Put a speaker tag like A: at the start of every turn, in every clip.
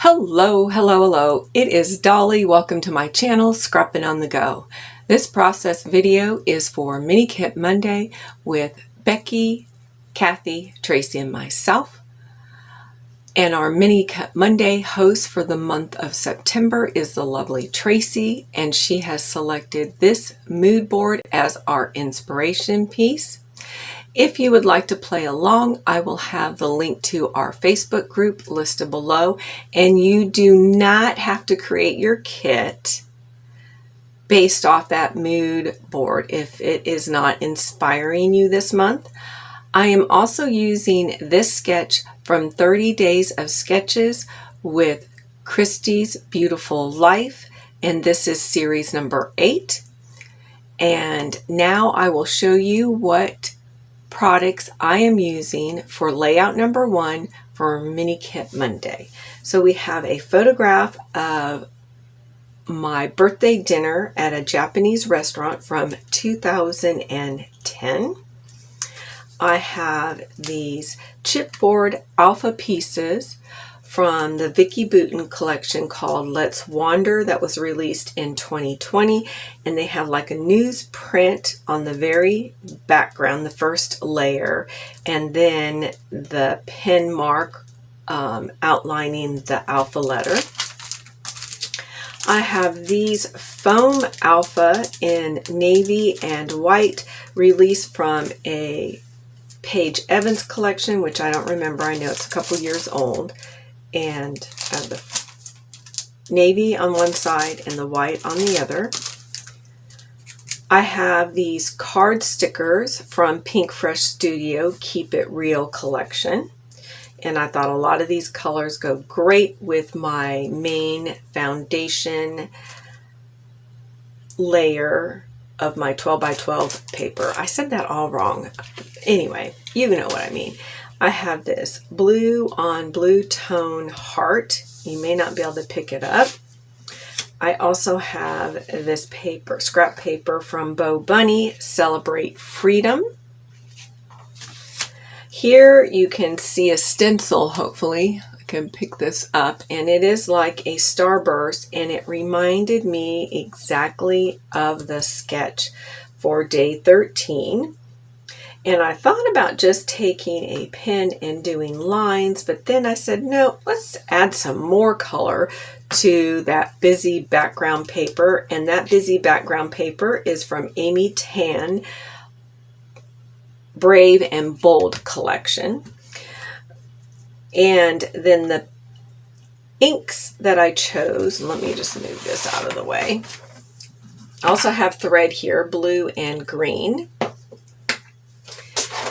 A: Hello, hello, hello. It is Dolly. Welcome to my channel, Scrappin' on the Go. This process video is for Mini Kit Monday with Becky, Kathy, Tracy, and myself. And our Mini Kit Monday host for the month of September is the lovely Traci, and she has selected this mood board as our inspiration piece. If you would like to play along, I will have the link to our Facebook group listed below, and you do not have to create your kit based off that mood board if it is not inspiring you this month. I am also using this sketch from 30 Days of Sketches with Christie's Beautiful Life, and this is series number 8. And now I will show you what products I am using for layout number 1 for Mini Kit Monday. So we have a photograph of my birthday dinner at a Japanese restaurant from 2010. I have these chipboard alpha pieces from the Vicky Bouton collection called Let's Wander that was released in 2020, and they have like a newsprint on the very background, the first layer, and then the pen mark outlining the alpha letter. I have these foam alpha in navy and white, released from a Paige Evans collection, which I don't remember. I know it's a couple years old. And the navy on one side and the white on the other. I have these card stickers from Pink Fresh Studio Keep It Real collection. And I thought a lot of these colors go great with my main foundation layer of my 12x12 paper. I said that all wrong. Anyway, you know what I mean. I have this blue on blue tone heart. You may not be able to pick it up. I also have this paper, scrap paper from Bo Bunny, Celebrate Freedom. Here you can see a stencil, hopefully. I can pick this up, and it is like a starburst, and it reminded me exactly of the sketch for day 13. And I thought about just taking a pen and doing lines, but then I said, no, let's add some more color to that busy background paper. And that busy background paper is from Amy Tan, Brave and Bold collection. And then the inks that I chose, let me just move this out of the way. I also have thread here, blue and green.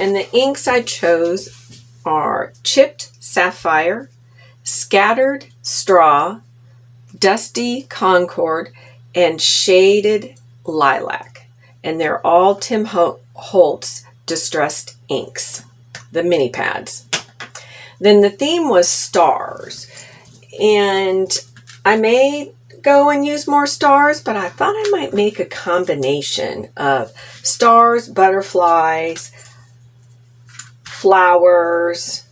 A: And the inks I chose are Chipped Sapphire, Scattered Straw, Dusty Concord, and Shaded Lilac. And they're all Tim Holtz Distressed inks, the mini pads. Then the theme was stars. And I may go and use more stars, but I thought I might make a combination of stars, butterflies, flowers,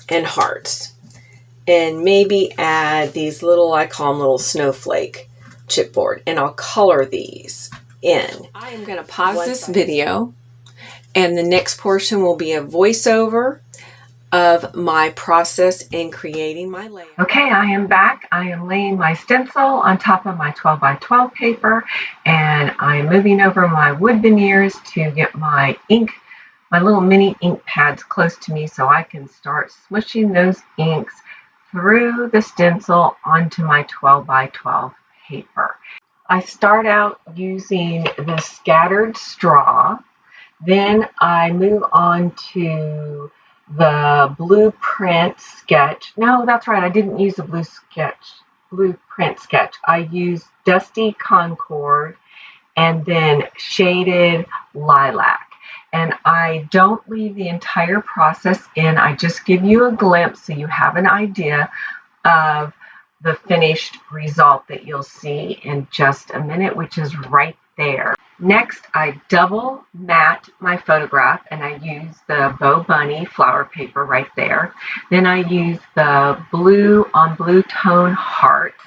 A: and hearts, and maybe add these little, I call them little snowflake chipboard, and I'll color these in. I am going to pause this video, and the next portion will be a voiceover of my process in creating my layout. Okay, I am back. I am laying my stencil on top of my 12x12 paper, and I'm moving over my wood veneers to get my ink, my little mini ink pads close to me so I can start smushing those inks through the stencil onto my 12x12 paper. I start out using the scattered straw, then I move on to the blueprint sketch. No, that's right, I didn't use the blueprint sketch. I used Dusty Concord and then Shaded Lilac. And I don't leave the entire process in. I just give you a glimpse so you have an idea of the finished result that you'll see in just a minute, which is right there. Next, I double mat my photograph, and I use the Bow Bunny flower paper right there. Then I use the blue on blue tone hearts,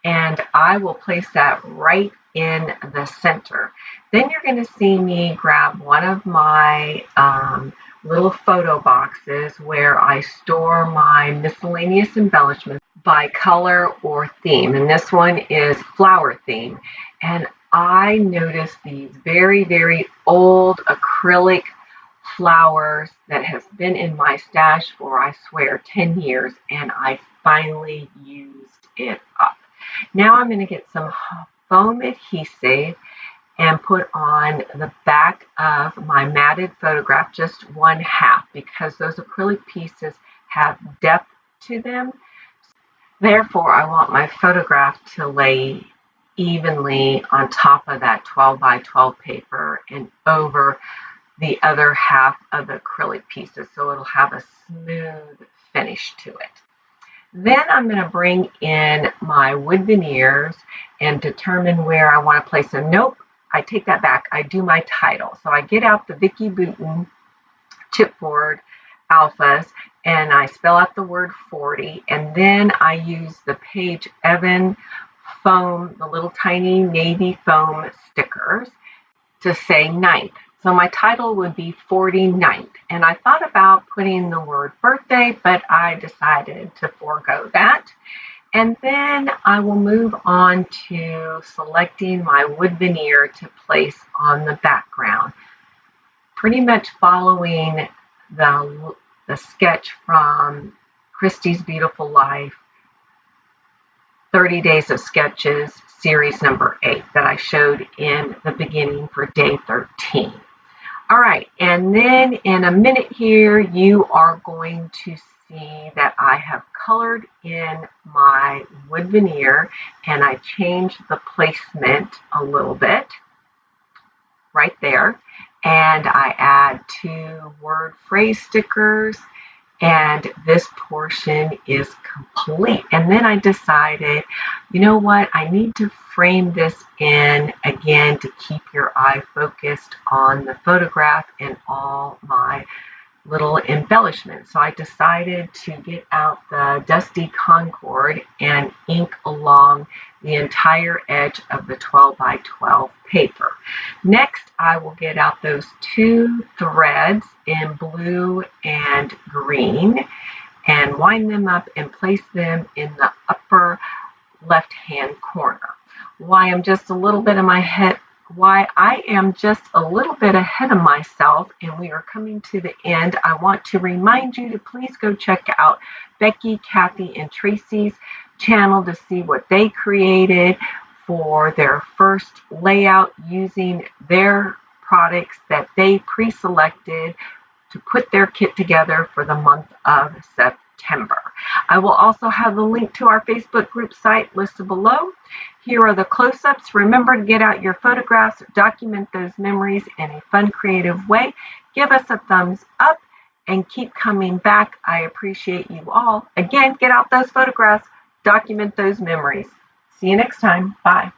A: and I will place that right in the center. Then you're going to see me grab one of my little photo boxes where I store my miscellaneous embellishments by color or theme. And this one is flower theme. And I noticed these very, very old acrylic flowers that has been in my stash for, I swear, 10 years, and I finally used it up. Now I'm going to get some foam adhesive and put on the back of my matted photograph, just 1/2, because those acrylic pieces have depth to them. Therefore, I want my photograph to lay evenly on top of that 12 by 12 paper and over the other half of the acrylic pieces, so it'll have a smooth finish to it. Then I'm going to bring in my wood veneers and determine where I want to place them. Nope, I take that back. I do my title. So I get out the Vicky Bouton chipboard alphas and I spell out the word 40, and then I use the Page Evan foam, the little tiny navy foam stickers, to say 9th. So my title would be 49th. And I thought about putting the word birthday, but I decided to forego that. And then I will move on to selecting my wood veneer to place on the background, pretty much following the sketch from Christie's Beautiful Life, 30 Days of Sketches, series number 8 that I showed in the beginning for day 13. All right, and then in a minute here, you are going to see that I have colored in my wood veneer, and I changed the placement a little bit right there. And I add 2 word phrase stickers, and this portion is complete. And then I decided, you know what, I need to frame this in again to keep your eye focused on the photograph and all my little embellishments. So I decided to get out the Dusty Concord and ink along the entire edge of the 12 by 12 paper. Next, I will get out those 2 threads in blue and green and wind them up and place them in the upper left-hand corner. Why I am just a little bit ahead of myself and we are coming to the end, I want to remind you to please go check out Becky, Kathy, and Traci's channel to see what they created for their first layout using their products that they pre-selected to put their kit together for the month of September. I will also have the link to our Facebook group site listed below. Here are the close-ups. Remember to get out your photographs, document those memories in a fun, creative way. Give us a thumbs up and keep coming back. I appreciate you all. Again, get out those photographs, document those memories. See you next time. Bye.